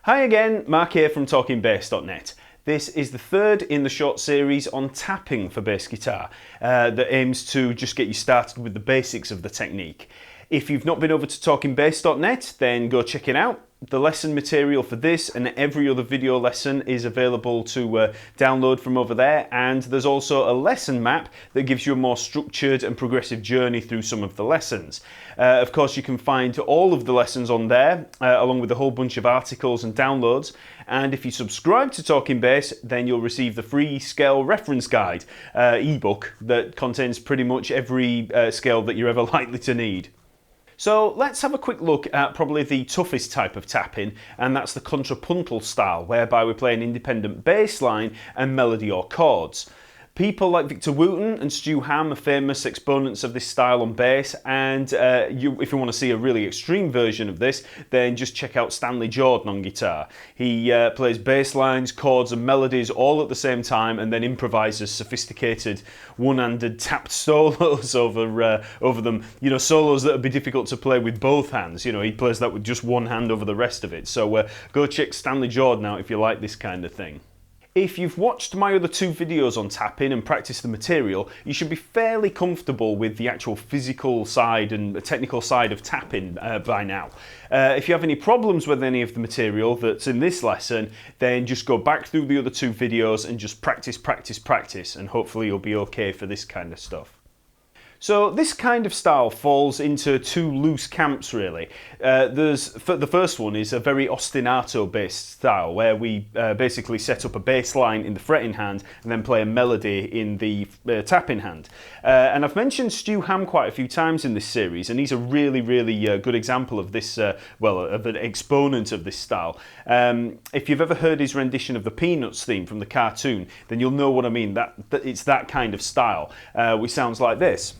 Hi again, Mark here from TalkingBass.net. This is the third in the short series on tapping for bass guitar that aims to just get you started with the basics of the technique. If you've not been over to TalkingBass.net, then go check it out. The lesson material for this and every other video lesson is available to download from over there, and there's also a lesson map that gives you a more structured and progressive journey through some of the lessons. Of course, you can find all of the lessons on there along with a whole bunch of articles and downloads, and if you subscribe to Talking Bass, then you'll receive the free scale reference guide ebook that contains pretty much every scale that you're ever likely to need. So let's have a quick look at probably the toughest type of tapping, and that's the contrapuntal style, whereby we play an independent bass line and melody or chords. People like Wooten and Hamm are famous exponents of this style on bass, and if you want to see a really extreme version of this, then just check out Stanley Jordan on guitar. He plays bass lines, chords and melodies all at the same time, and then improvises sophisticated one-handed tapped solos over them. You know, solos that would be difficult to play with both hands. You know, he plays that with just one hand over the rest of it. So go check Stanley Jordan out if you like this kind of thing. If you've watched my other two videos on tapping and practiced the material, you should be fairly comfortable with the actual physical side and the technical side of tapping by now. If you have any problems with any of the material that's in this lesson, then just go back through the other two videos and just practice, and hopefully you'll be okay for this kind of stuff. So this kind of style falls into two loose camps really. The first one is a very ostinato based style, where we basically set up a bass line in the fretting hand and then play a melody in the tapping hand. And I've mentioned Hamm quite a few times in this series, and he's a really good example of this, of an exponent of this style. If you've ever heard his rendition of the Peanuts theme from the cartoon, then you'll know what I mean. That it's that kind of style, which sounds like this.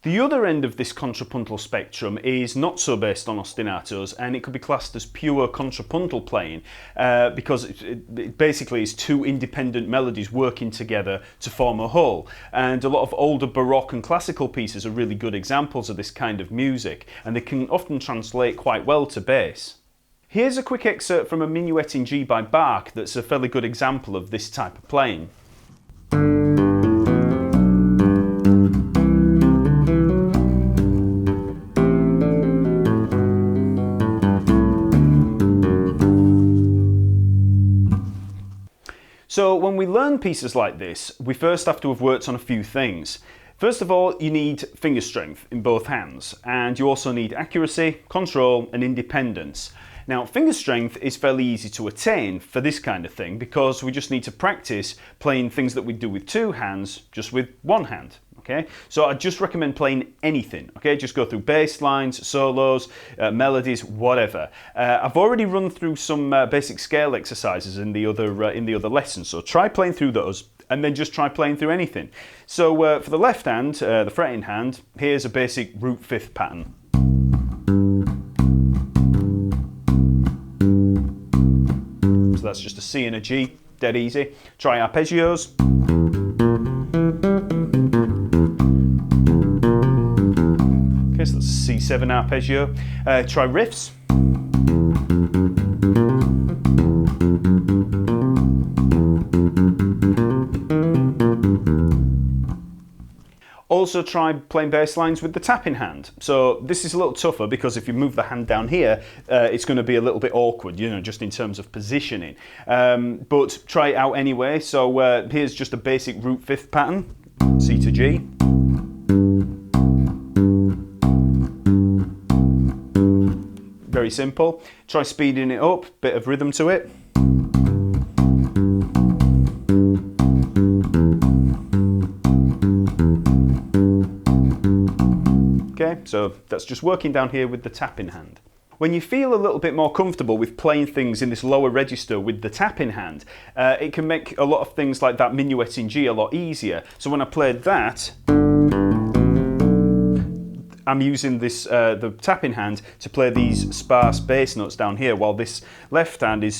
The other end of this contrapuntal spectrum is not so based on ostinatos, and it could be classed as pure contrapuntal playing because it basically is two independent melodies working together to form a whole. And a lot of older Baroque and classical pieces are really good examples of this kind of music, and they can often translate quite well to bass. Here's a quick excerpt from a Minuet in G by Bach that's a fairly good example of this type of playing. So when we learn pieces like this, we first have to have worked on a few things. First of all, you need finger strength in both hands, and you also need accuracy, control and independence. Now, finger strength is fairly easy to attain for this kind of thing because we just need to practice playing things that we do with two hands just with one hand. Okay, so I just recommend playing anything. Okay, just go through bass lines, solos, melodies, whatever. I've already run through some basic scale exercises in the other lessons, so try playing through those, and then just try playing through anything. So for the left hand, the fretting hand, here's a basic root fifth pattern. So that's just a C and a G, dead easy. Try arpeggios. So that's a C7 arpeggio. Try riffs. Also try playing bass lines with the tapping hand. So this is a little tougher because if you move the hand down here, it's going to be a little bit awkward, you know, just in terms of positioning. But try it out anyway. So here's just a basic root fifth pattern, C to G. Very simple. Try speeding it up, bit of rhythm to it. Okay, so that's just working down here with the tapping hand. When you feel a little bit more comfortable with playing things in this lower register with the tapping hand, it can make a lot of things like that Minuet in G a lot easier. So when I played that, I'm using this the tapping hand to play these sparse bass notes down here, while this left hand is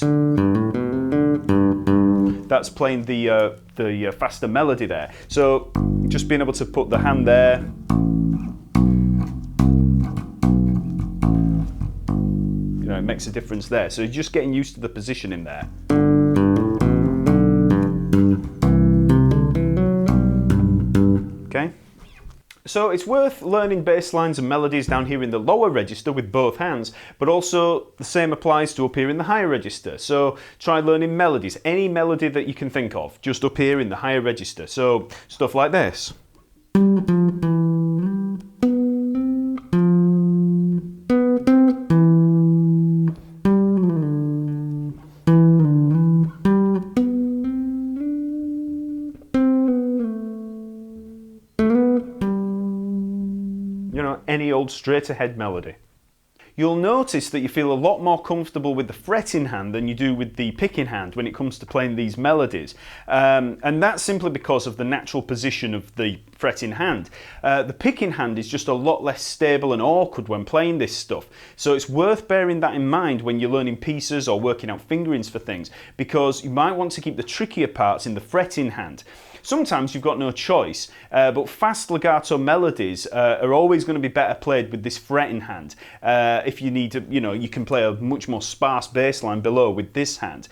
that's playing the faster melody there. So just being able to put the hand there, you know, it makes a difference there. So you're just getting used to the positioning there. Okay. So it's worth learning bass lines and melodies down here in the lower register with both hands, but also the same applies to up here in the higher register. So try learning melodies, any melody that you can think of, just up here in the higher register. So stuff like this. You know, any old straight ahead melody. You'll notice that you feel a lot more comfortable with the fretting hand than you do with the picking hand when it comes to playing these melodies. And that's simply because of the natural position of the fretting hand. The picking hand is just a lot less stable and awkward when playing this stuff. So it's worth bearing that in mind when you're learning pieces or working out fingerings for things, because you might want to keep the trickier parts in the fretting hand. Sometimes you've got no choice, but fast legato melodies are always going to be better played with this fretting hand. If you need to, you know, you can play a much more sparse bass line below with this hand.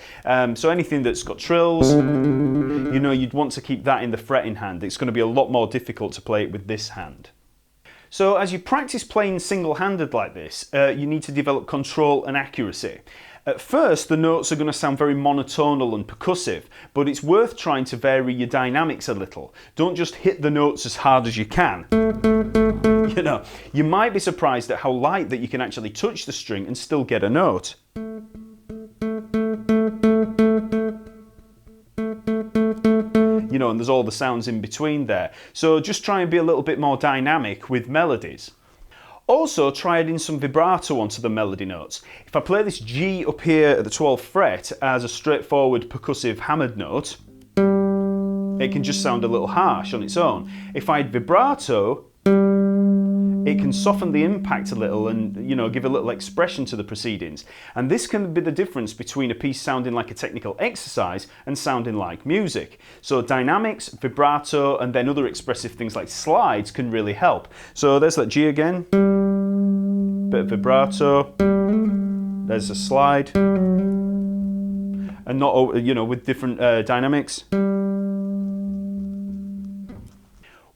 So anything that's got trills, you know, you'd want to keep that in the fretting hand. It's going to be a lot more difficult to play it with this hand. So as you practice playing single-handed like this, you need to develop control and accuracy. At first, the notes are going to sound very monotonal and percussive, but it's worth trying to vary your dynamics a little. Don't just hit the notes as hard as you can. You know, you might be surprised at how light that you can actually touch the string and still get a note. You know, and there's all the sounds in between there. So just try and be a little bit more dynamic with melodies. Also, try adding some vibrato onto the melody notes. If I play this G up here at the 12th fret as a straightforward percussive hammered note, it can just sound a little harsh on its own. If I add vibrato, it can soften the impact a little and, you know, give a little expression to the proceedings. And this can be the difference between a piece sounding like a technical exercise and sounding like music. So dynamics, vibrato, and then other expressive things like slides can really help. So there's that G again, bit of vibrato, there's a slide, and not, you know, with different dynamics.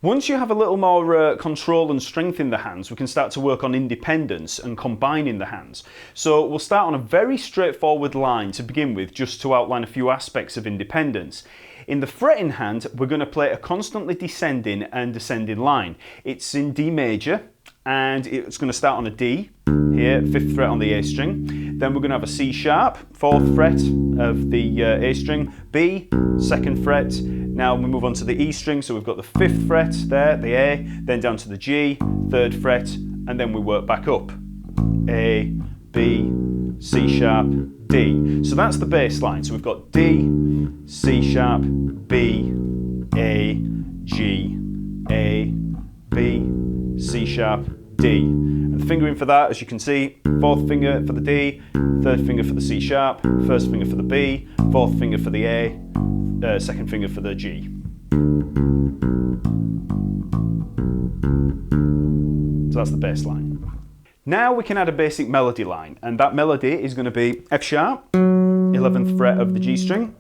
Once you have a little more control and strength in the hands, we can start to work on independence and combining the hands. So we'll start on a very straightforward line to begin with, just to outline a few aspects of independence. In the fretting hand, we're going to play a constantly descending and ascending line. It's in D major, and it's going to start on a D, here, 5th fret on the A string. Then we're going to have a C sharp, 4th fret of the A string, B, 2nd fret. Now we move on to the E string, so we've got the 5th fret there, the A, then down to the G, 3rd fret, and then we work back up. A, B, C sharp, D. So that's the bass line. So we've got D, C sharp, B, A, G, A, B, C sharp, D. And the fingering for that, as you can see, 4th finger for the D, 3rd finger for the C sharp, 1st finger for the B, 4th finger for the A, 2nd finger for the G. So that's the bass line. Now we can add a basic melody line, and that melody is going to be F sharp, 11th fret of the G string,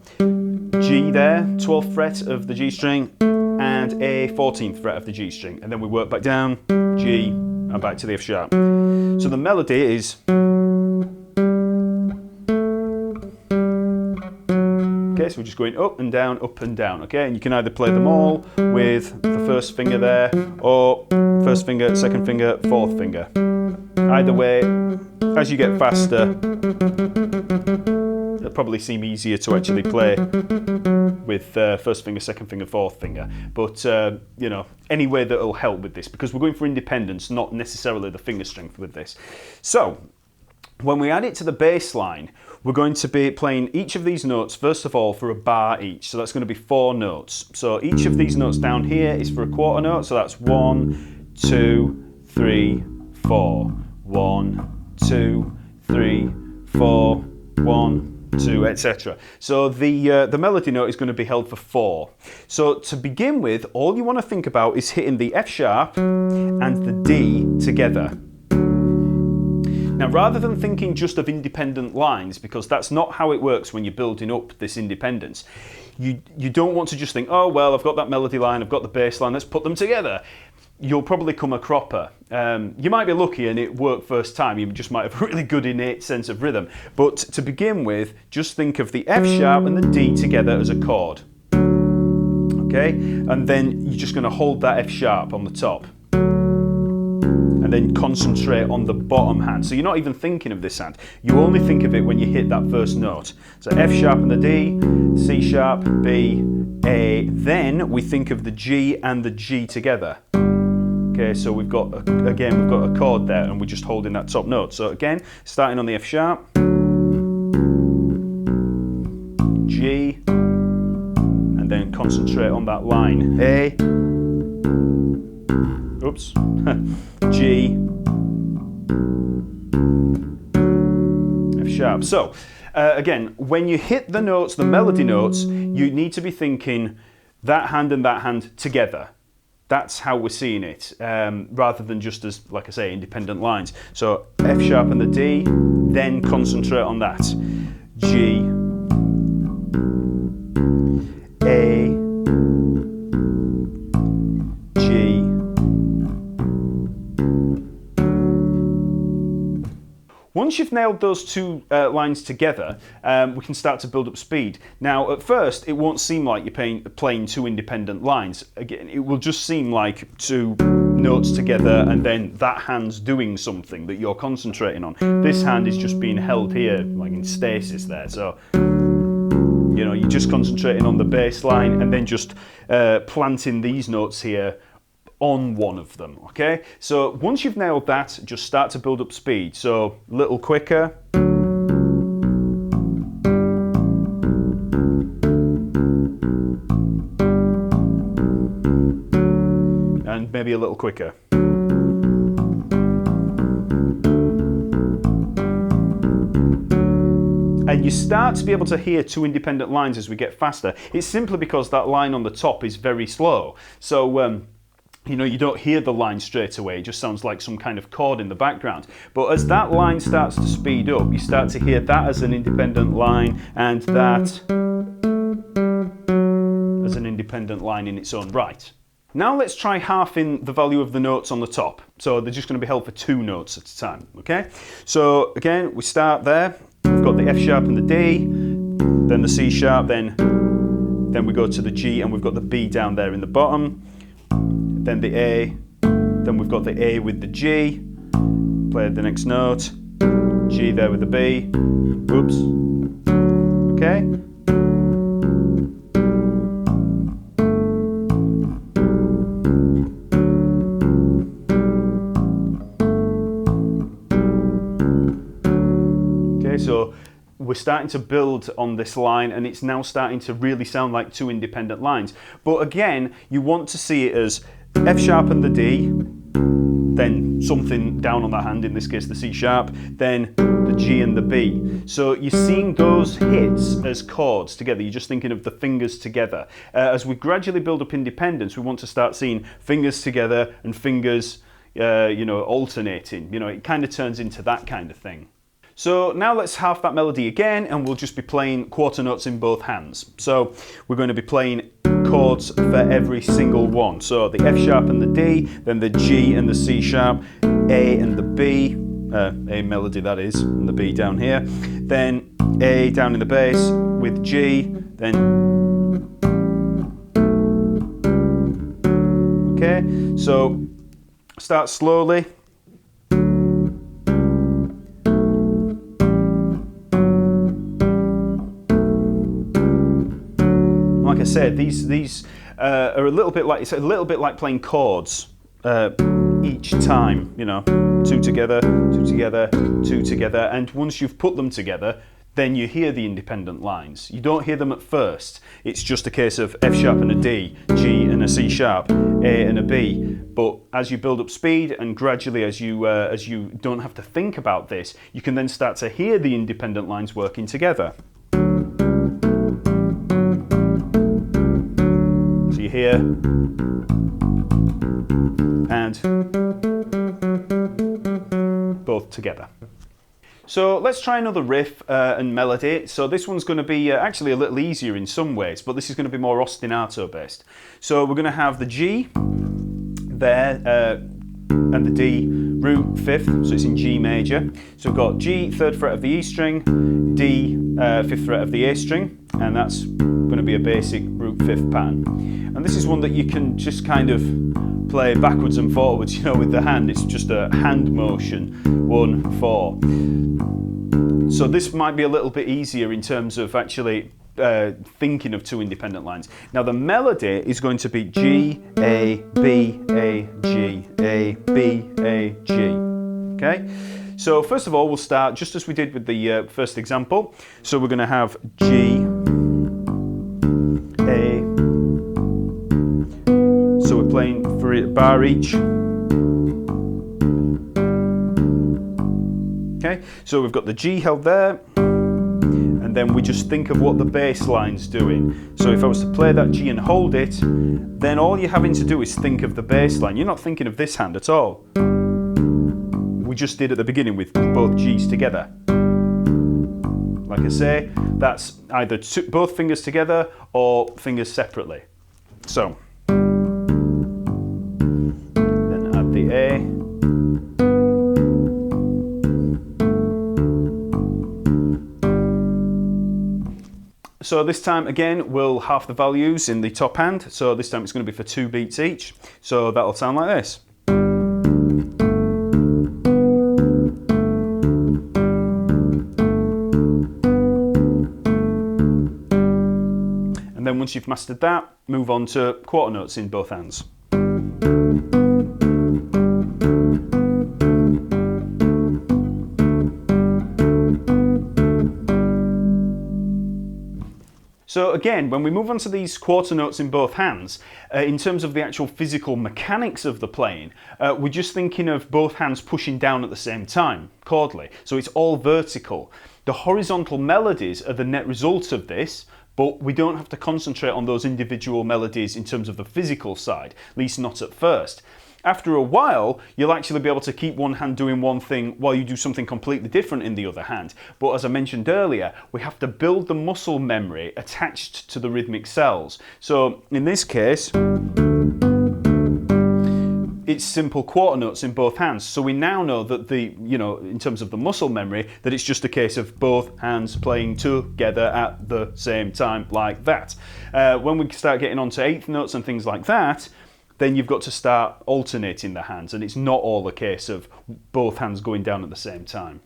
G there, 12th fret of the G string, and A, 14th fret of the G string. And then we work back down, G, and back to the F sharp. So the melody is... Okay, so we're just going up and down, okay? And you can either play them all with the 1st finger there, or 1st finger, 2nd finger, 4th finger. Either way, as you get faster, it'll probably seem easier to actually play with 1st finger, 2nd finger, 4th finger. But, you know, any way that will help with this, because we're going for independence, not necessarily the finger strength with this. So, when we add it to the bass line, we're going to be playing each of these notes, first of all, for a bar each. So that's going to be 4 notes. So each of these notes down here is for a quarter note. So that's 1, 2, 3, 4, 1, 2, 3, 4, 1, 2, etc. So the melody note is going to be held for 4. So to begin with, all you want to think about is hitting the F sharp and the D together. Now, rather than thinking just of independent lines, because that's not how it works when you're building up this independence, you don't want to just think, oh, well, I've got that melody line, I've got the bass line, let's put them together. You'll probably come a cropper. You might be lucky and it worked first time, you just might have a really good innate sense of rhythm. But to begin with, just think of the F sharp and the D together as a chord. Okay? And then you're just going to hold that F sharp on the top. And then concentrate on the bottom hand. So you're not even thinking of this hand. You only think of it when you hit that first note. So F sharp and the D, C sharp, B, A. Then we think of the G and the G together. Okay, so we've got a chord there and we're just holding that top note. So again, starting on the F sharp, G, and then concentrate on that line. A, oops, G, F sharp. So again, when you hit the notes, the melody notes, you need to be thinking that hand and that hand together. That's how we're seeing it, rather than just as, like I say, independent lines. So F sharp and the D, then concentrate on that. G, A, G, once you've nailed those two lines together, we can start to build up speed. Now, at first, it won't seem like you're playing two independent lines. Again, it will just seem like two notes together and then that hand's doing something that you're concentrating on. This hand is just being held here, like in stasis there. So, you know, you're just concentrating on the bass line and then just planting these notes here on one of them, okay? So once you've nailed that, just start to build up speed. So a little quicker. And maybe a little quicker. And you start to be able to hear two independent lines as we get faster. It's simply because that line on the top is very slow. So, you know, you don't hear the line straight away, it just sounds like some kind of chord in the background. But as that line starts to speed up, you start to hear that as an independent line and that as an independent line in its own right. Now let's try halving the value of the notes on the top. So they're just going to be held for 2 notes at a time, okay? So again, we start there, we've got the F sharp and the D, then the C sharp, then we go to the G and we've got the B down there in the bottom. Then the A, then we've got the A with the G, play the next note, G there with the B, oops, okay. Okay, so we're starting to build on this line and it's now starting to really sound like two independent lines. But again, you want to see it as F sharp and the D, then something down on that hand, in this case the C sharp, then the G and the B. So you're seeing those hits as chords together, you're just thinking of the fingers together. As we gradually build up independence, we want to start seeing fingers together and fingers, you know, alternating. You know, it kind of turns into that kind of thing. So now let's half that melody again and we'll just be playing quarter notes in both hands. So we're going to be playing chords for every single one. So the F sharp and the D, then the G and the C sharp, A and the B, A melody that is, and the B down here. Then A down in the bass with G, then okay, so start slowly. Like I said, these are a little bit like, it's a little bit like playing chords each time, you know, 2 together, 2 together, 2 together, and once you've put them together, then you hear the independent lines. You don't hear them at first. It's just a case of F sharp and a D, G and a C sharp, A and a B. But as you build up speed and gradually as you don't have to think about this, you can then start to hear the independent lines working together. So you hear and both together. So let's try another riff and melody. So this one's going to be actually a little easier in some ways, but this is going to be more ostinato based. So we're going to have the G there and the D root 5th, so it's in G major. So we've got G 3rd fret of the E string, D 5th fret of the A string, and that's going to be a basic root 5th pattern. And this is one that you can just kind of play backwards and forwards, you know, with the hand. It's just a hand motion, 1, 4. So this might be a little bit easier in terms of actually thinking of two independent lines. Now the melody is going to be G, A, B, A, G, A, B, A, G. Okay? So first of all, we'll start just as we did with the first example. So we're going to have G, A. So we're playing for a bar each. Okay, so we've got the G held there, and then we just think of what the bass line's doing. So if I was to play that G and hold it, then all you're having to do is think of the bass line. You're not thinking of this hand at all. We just did at the beginning with both G's together. Like I say, that's either both fingers together or fingers separately. So then add the A. So this time again we'll half the values in the top hand, so this time it's going to be for 2 beats each, so that'll sound like this. And then once you've mastered that, move on to quarter notes in both hands. So again, when we move on to these quarter notes in both hands, in terms of the actual physical mechanics of the playing, we're just thinking of both hands pushing down at the same time, chordally. So it's all vertical. The horizontal melodies are the net result of this, but we don't have to concentrate on those individual melodies in terms of the physical side, at least not at first. After a while, you'll actually be able to keep one hand doing one thing while you do something completely different in the other hand. But as I mentioned earlier, we have to build the muscle memory attached to the rhythmic cells. So in this case, it's simple quarter notes in both hands. So we now know that in terms of the muscle memory, that it's just a case of both hands playing together at the same time like that. When we start getting onto eighth notes and things like that, then you've got to start alternating the hands, and it's not all a case of both hands going down at the same time.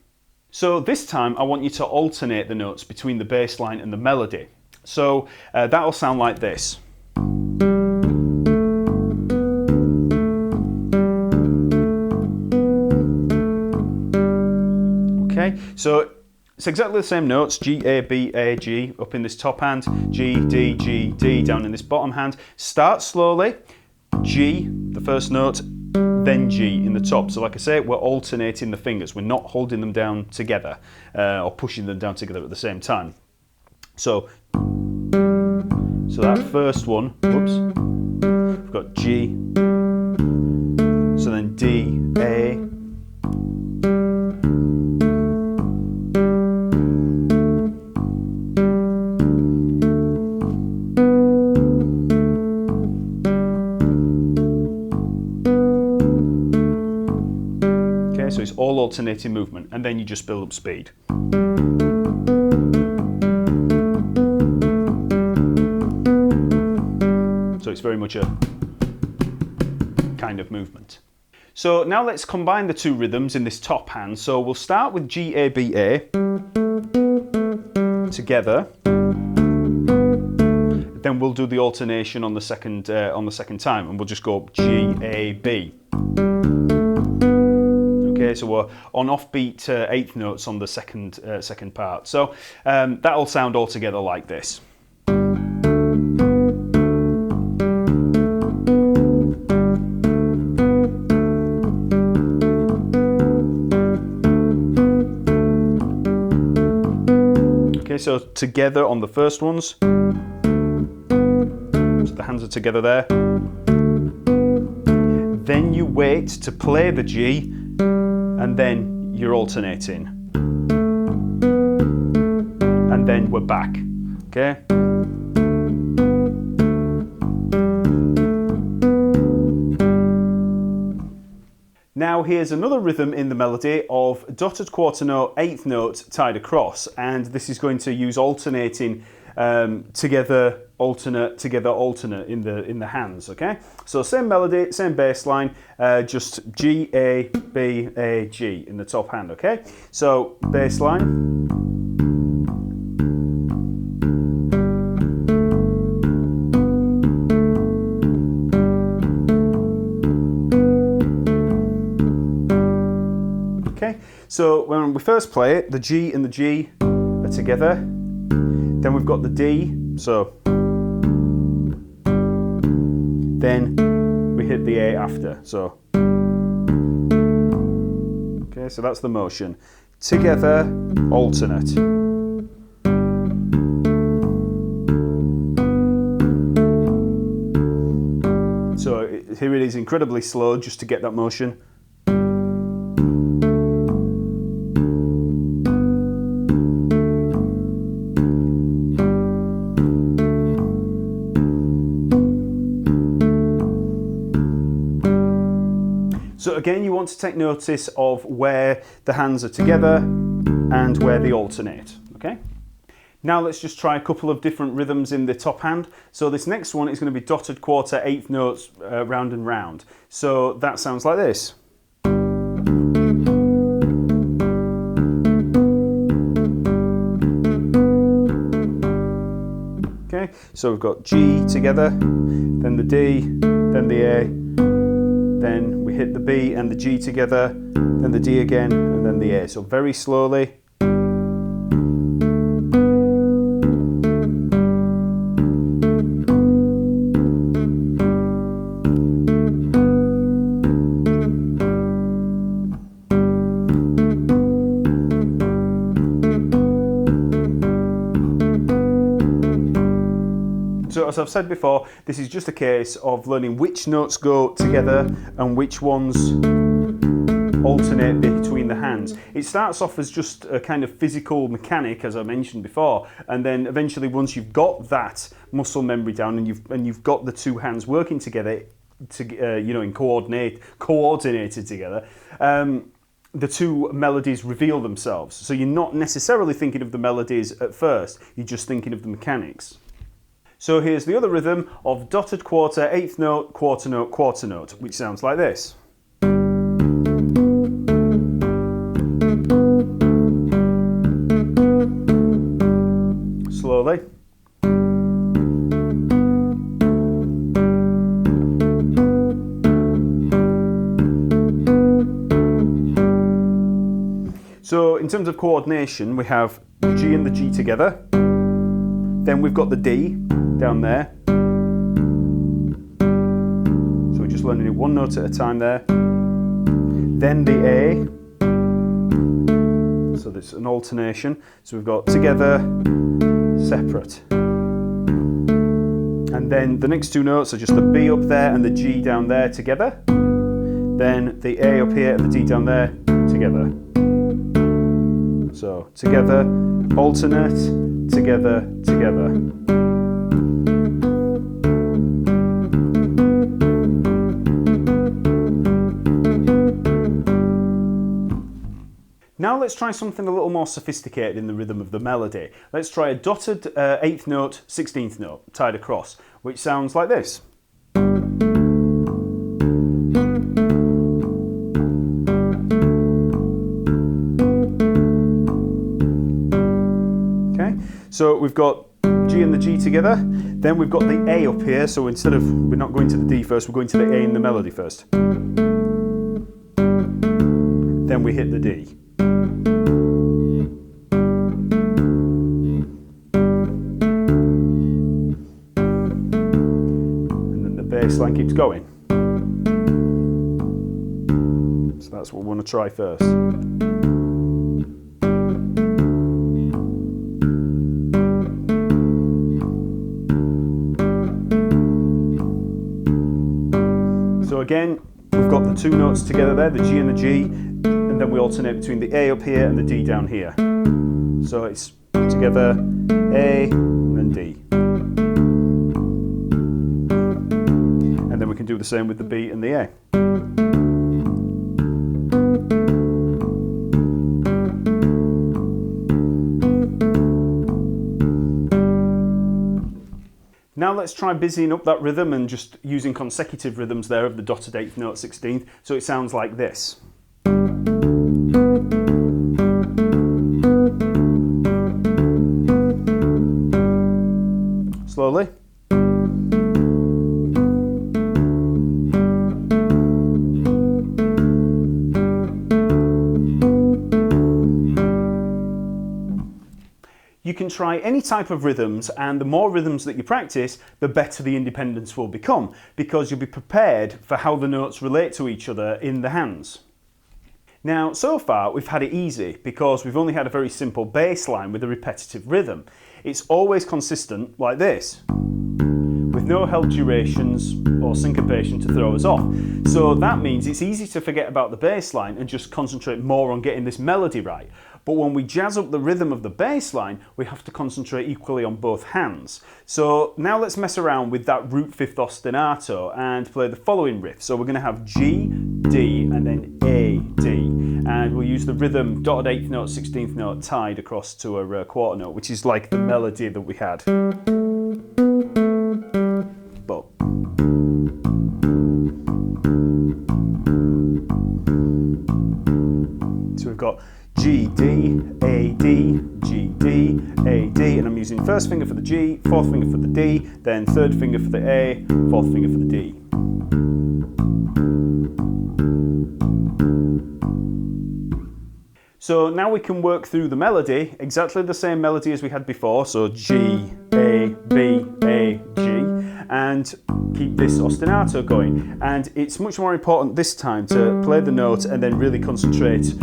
So this time I want you to alternate the notes between the bass line and the melody. So that'll sound like this. Okay, so it's exactly the same notes, G, A, B, A, G, up in this top hand, G, D, G, D, down in this bottom hand. Start slowly. G, the first note, then G in the top. So like I say, we're alternating the fingers. We're not holding them down together or pushing them down together at the same time. So that first one, whoops, we've got G, so then D, A, so it's all alternating movement, and then you just build up speed. So it's very much a kind of movement. So now let's combine the two rhythms in this top hand. So we'll start with G, A, B, A together. Then we'll do the alternation on the second time, and we'll just go G, A, B. Okay, so we're on offbeat eighth notes on the second part. So that'll sound all together like this. Okay, so together on the first ones. So the hands are together there. Then you wait to play the G, and then you're alternating. And then we're back, okay? Now here's another rhythm in the melody of dotted quarter note, eighth note tied across, and this is going to use alternating together, alternate, together, alternate in the hands, okay? So same melody, same bass line, just G, A, B, A, G in the top hand, okay? So bass line. Okay, so when we first play it, the G and the G are together. Then we've got the D, so then we hit the A after, so okay, so that's the motion. Together, alternate. So here it is incredibly slow just to get that motion. So again, you want to take notice of where the hands are together and where they alternate, okay? Now let's just try a couple of different rhythms in the top hand. So this next one is going to be dotted quarter, eighth notes, round and round. So that sounds like this. Okay, so we've got G together, then the D, then the A, then we hit the B and the G together, then the D again, and then the A. So very slowly. So as I've said before, this is just a case of learning which notes go together and which ones alternate between the hands. It starts off as just a kind of physical mechanic, as I mentioned before, and then eventually once you've got that muscle memory down and you've got the two hands working together, in coordinated together, the two melodies reveal themselves. So you're not necessarily thinking of the melodies at first, you're just thinking of the mechanics. So here's the other rhythm of dotted quarter, eighth note, quarter note, which sounds like this. Slowly. So in terms of coordination, we have G and the G together. Then we've got the D down there. So we're just learning it one note at a time there. Then the A. So there's an alternation. So we've got together, separate. And then the next two notes are just the B up there and the G down there together. Then the A up here and the D down there together. So together, alternate, together, together. Now let's try something a little more sophisticated in the rhythm of the melody. Let's try a dotted eighth note, 16th note tied across, which sounds like this. Okay, so we've got G and the G together, then we've got the A up here, so instead of, we're not going to the D first, we're going to the A in the melody first. then we hit the D. And then the bass line keeps going. So that's what we want to try first. So again, we've got the two notes together there, the G and the G, and then we alternate between the A up here and the D down here. So it's together, A, and then D. And then we can do the same with the B and the A. Now let's try busying up that rhythm and just using consecutive rhythms there of the dotted 8th note 16th, so it sounds like this. Slowly. You can try any type of rhythms, and the more rhythms that you practice, the better the independence will become, because you'll be prepared for how the notes relate to each other in the hands. Now, so far we've had it easy because we've only had a very simple bass line with a repetitive rhythm. It's always consistent like this, with no held durations or syncopation to throw us off. So that means it's easy to forget about the bass line and just concentrate more on getting this melody right. But when we jazz up the rhythm of the bass line, we have to concentrate equally on both hands. So now let's mess around with that root 5th ostinato and play the following riff. So we're going to have G, D, and then A, D. And we'll use the rhythm dotted 8th note, 16th note tied across to a quarter note, which is like the melody that we had. But so we've got G, D, A, D, G, D, A, D, and I'm using first finger for the G, fourth finger for the D, then third finger for the A, fourth finger for the D. So now we can work through the melody, exactly the same melody as we had before, so G, A, B, A, G, and keep this ostinato going. And it's much more important this time to play the note and then really concentrate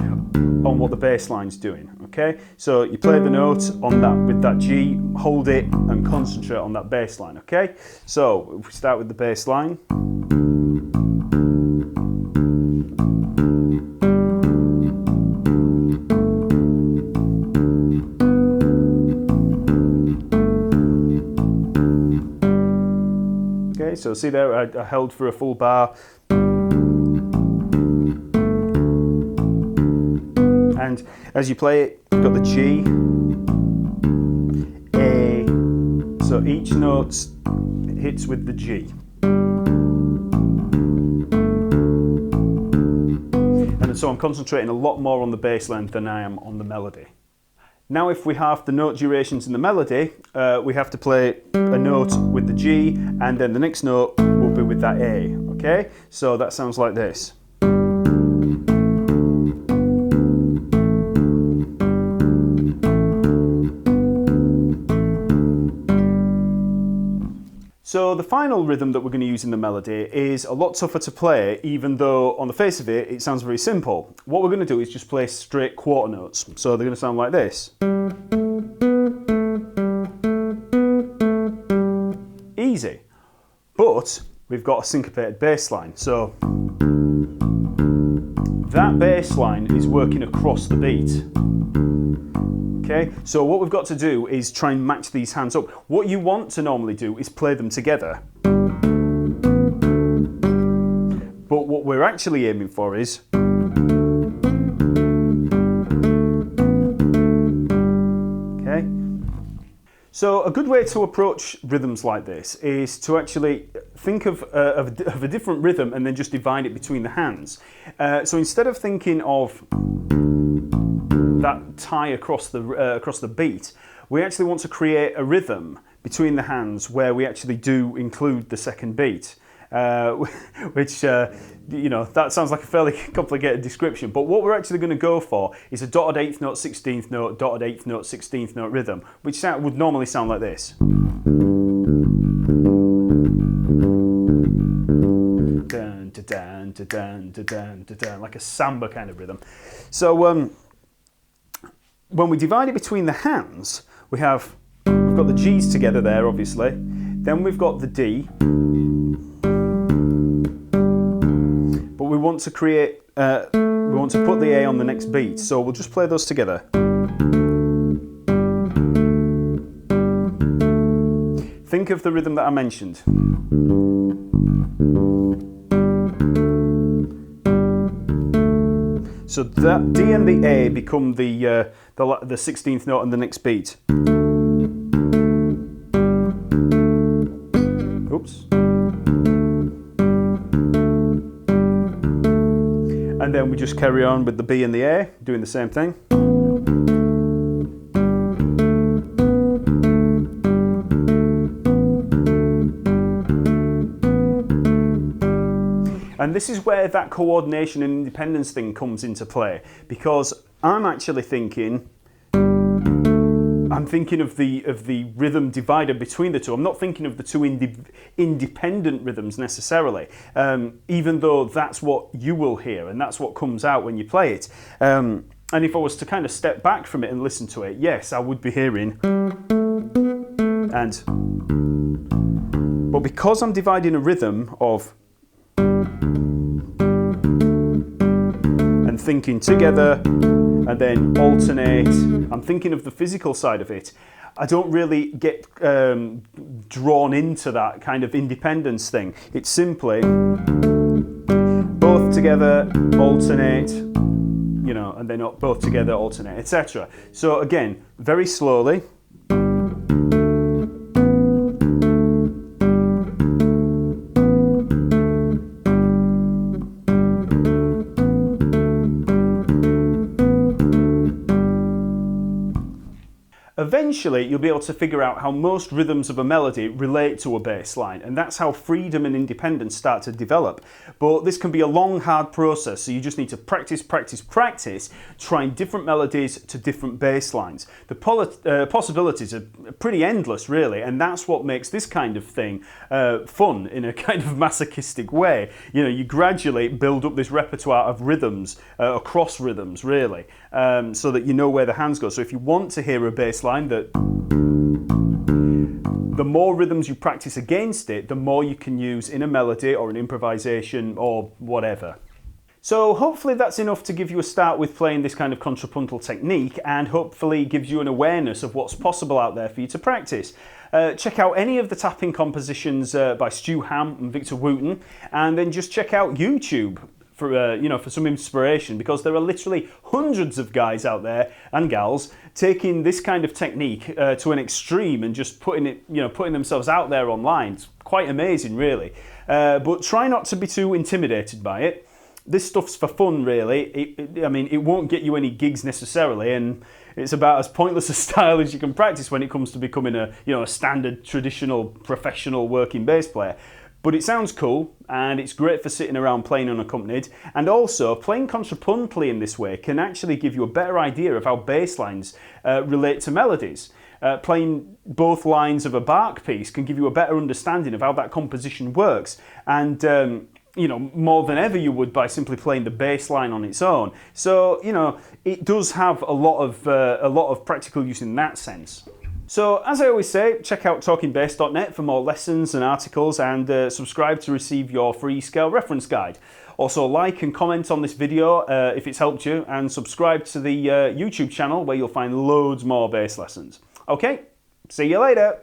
on what the bass line's doing, okay? So you play the note on that with that G, hold it and concentrate on that bass line, okay? So if we start with the bass line. Okay, so see there, I held for a full bar. And as you play it, you've got the G, A, so each note hits with the G. And so I'm concentrating a lot more on the bass line than I am on the melody. Now if we halve the note durations in the melody, we have to play a note with the G, and then the next note will be with that A, okay? So that sounds like this. So the final rhythm that we're going to use in the melody is a lot tougher to play, even though on the face of it, it sounds very simple. What we're going to do is just play straight quarter notes. So they're going to sound like this. Easy. But we've got a syncopated bass line. So that bass line is working across the beat. Okay, so what we've got to do is try and match these hands up. What you want to normally do is play them together. But what we're actually aiming for is okay. So a good way to approach rhythms like this is to actually think of a different rhythm and then just divide it between the hands. So instead of thinking of that tie across the beat, we actually want to create a rhythm between the hands where we actually do include the second beat. which, you know, that sounds like a fairly complicated description. But what we're actually going to go for is a dotted 8th note, 16th note, dotted 8th note, 16th note rhythm, which would normally sound like this. Dun, da, dun, da, dun, da, dun, da, dun, like a samba kind of rhythm. So when we divide it between the hands, we've got the G's together there, obviously. Then we've got the D. But we want to create, we want to put the A on the next beat. So we'll just play those together. Think of the rhythm that I mentioned. So that D and the A become the 16th note on the next beat. Oops. And then we just carry on with the B and the A, doing the same thing. And this is where that coordination and independence thing comes into play, because I'm actually thinking, of the rhythm divider between the two. I'm not thinking of the two independent rhythms necessarily, even though that's what you will hear and that's what comes out when you play it. And if I was to kind of step back from it and listen to it, yes, I would be hearing and. But because I'm dividing a rhythm of and thinking together and then alternate, I'm thinking of the physical side of it. I don't really get drawn into that kind of independence thing. It's simply both together, alternate, you know, and then both together, alternate, etc. So again, very slowly. Eventually, you'll be able to figure out how most rhythms of a melody relate to a bass line, and that's how freedom and independence start to develop. But this can be a long, hard process, so you just need to practice, practice, practice, trying different melodies to different bass lines. The possibilities are pretty endless, really, and that's what makes this kind of thing fun in a kind of masochistic way. You know, you gradually build up this repertoire of rhythms, across rhythms, really, so that you know where the hands go. So if you want to hear a bass line that the more rhythms you practice against it, the more you can use in a melody or an improvisation or whatever. So hopefully that's enough to give you a start with playing this kind of contrapuntal technique, and hopefully gives you an awareness of what's possible out there for you to practice. Check out any of the tapping compositions by Stu Hamm and Victor Wooten, and then just check out YouTube for for some inspiration, because there are literally hundreds of guys out there and gals taking this kind of technique to an extreme and just putting themselves out there online. It's quite amazing, really. But try not to be too intimidated by it. This stuff's for fun, really. It won't get you any gigs necessarily, and it's about as pointless a style as you can practice when it comes to becoming a standard, traditional, professional working bass player. But it sounds cool, and it's great for sitting around playing unaccompanied. And also, playing contrapuntally in this way can actually give you a better idea of how bass lines relate to melodies. Playing both lines of a Bach piece can give you a better understanding of how that composition works, and more than ever you would by simply playing the bass line on its own. So it does have a lot of practical use in that sense. So, as I always say, check out TalkingBass.net for more lessons and articles, and subscribe to receive your free scale reference guide. Also, like and comment on this video if it's helped you, and subscribe to the YouTube channel where you'll find loads more bass lessons. Okay, see you later.